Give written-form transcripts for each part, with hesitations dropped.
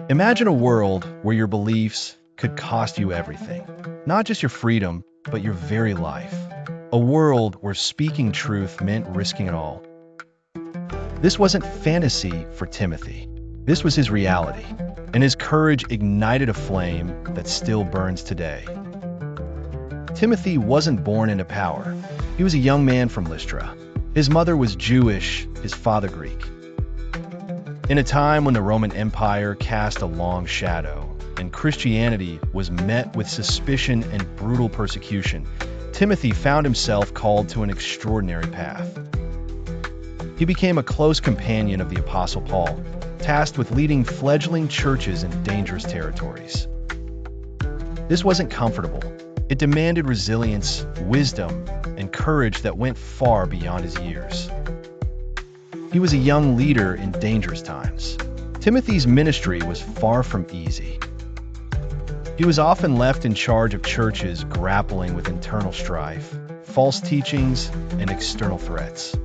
Imagine a world where your beliefs could cost you everything, not just your freedom, but your very life. A world where speaking truth meant risking it all. This wasn't fantasy for Timothy. This was his reality, and his courage ignited a flame that still burns today. Timothy wasn't born into power. He was a young man from Lystra. His mother was Jewish, his father Greek. In a time when the Roman Empire cast a long shadow and Christianity was met with suspicion and brutal persecution, Timothy found himself called to an extraordinary path. He became a close companion of the Apostle Paul, tasked with leading fledgling churches in dangerous territories. This wasn't comfortable. It demanded resilience, wisdom, and courage that went far beyond his years. He was a young leader in dangerous times. Timothy's ministry was far from easy. He was often left in charge of churches grappling with internal strife, false teachings, and external threats.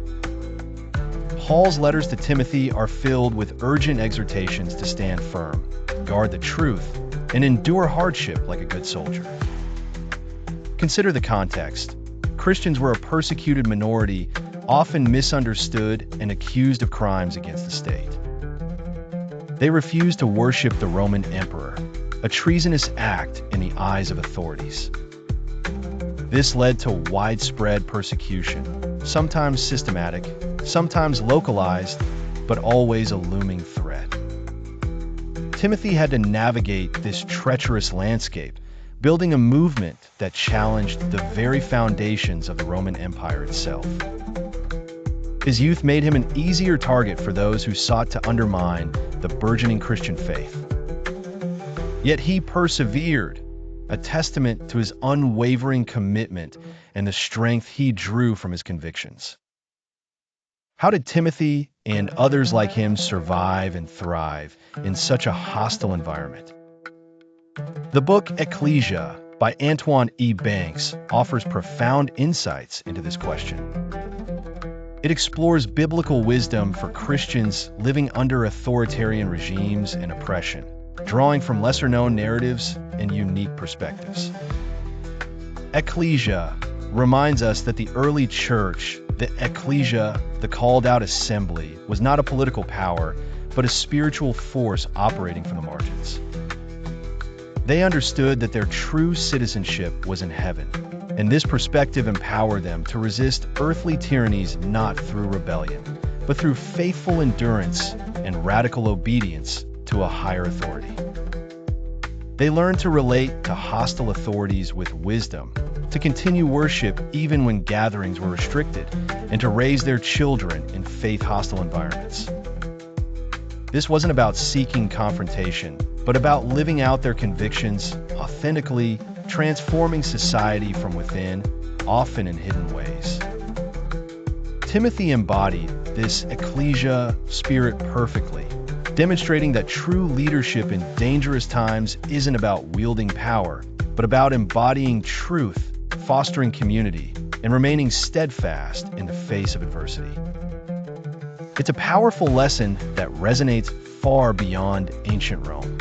Paul's letters to Timothy are filled with urgent exhortations to stand firm, guard the truth, and endure hardship like a good soldier. Consider the context. Christians were a persecuted minority, often misunderstood and accused of crimes against the state. They refused to worship the Roman emperor, a treasonous act in the eyes of authorities. This led to widespread persecution, sometimes systematic, sometimes localized, but always a looming threat. Timothy had to navigate this treacherous landscape, building a movement that challenged the very foundations of the Roman Empire itself. His youth made him an easier target for those who sought to undermine the burgeoning Christian faith. Yet he persevered, a testament to his unwavering commitment and the strength he drew from his convictions. How did Timothy and others like him survive and thrive in such a hostile environment? The book Ekklesia by Antoine E Banks offers profound insights into this question. It explores biblical wisdom for Christians living under authoritarian regimes and oppression, drawing from lesser-known narratives and unique perspectives. Ekklesia reminds us that the early church, the Ekklesia, the called-out assembly, was not a political power, but a spiritual force operating from the margins. They understood that their true citizenship was in heaven, and this perspective empowered them to resist earthly tyrannies not through rebellion, but through faithful endurance and radical obedience to a higher authority. They learned to relate to hostile authorities with wisdom, to continue worship even when gatherings were restricted, and to raise their children in faith-hostile environments. This wasn't about seeking confrontation, but about living out their convictions authentically, transforming society from within, often in hidden ways. Timothy embodied this Ekklesia spirit perfectly, demonstrating that true leadership in dangerous times isn't about wielding power, but about embodying truth, fostering community, and remaining steadfast in the face of adversity. It's a powerful lesson that resonates far beyond ancient Rome.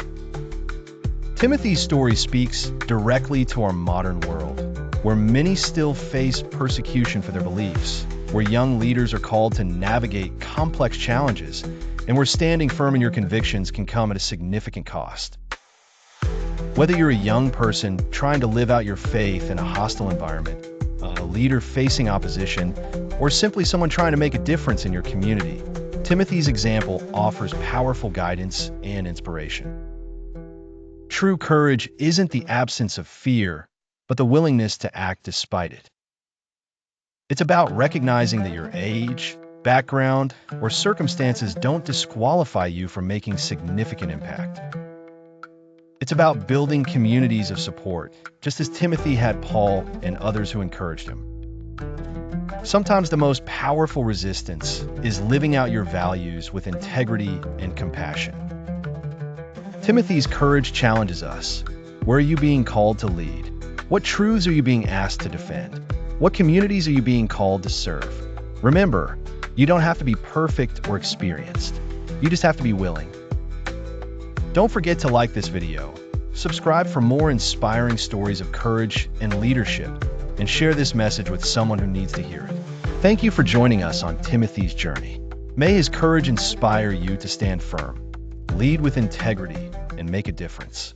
Timothy's story speaks directly to our modern world, where many still face persecution for their beliefs, where young leaders are called to navigate complex challenges, and where standing firm in your convictions can come at a significant cost. Whether you're a young person trying to live out your faith in a hostile environment, a leader facing opposition, or simply someone trying to make a difference in your community, Timothy's example offers powerful guidance and inspiration. True courage isn't the absence of fear, but the willingness to act despite it. It's about recognizing that your age, background, or circumstances don't disqualify you from making significant impact. It's about building communities of support, just as Timothy had Paul and others who encouraged him. Sometimes the most powerful resistance is living out your values with integrity and compassion. Timothy's courage challenges us. Where are you being called to lead? What truths are you being asked to defend? What communities are you being called to serve? Remember, you don't have to be perfect or experienced. You just have to be willing. Don't forget to like this video, subscribe for more inspiring stories of courage and leadership, and share this message with someone who needs to hear it. Thank you for joining us on Timothy's journey. May his courage inspire you to stand firm, lead with integrity, and make a difference.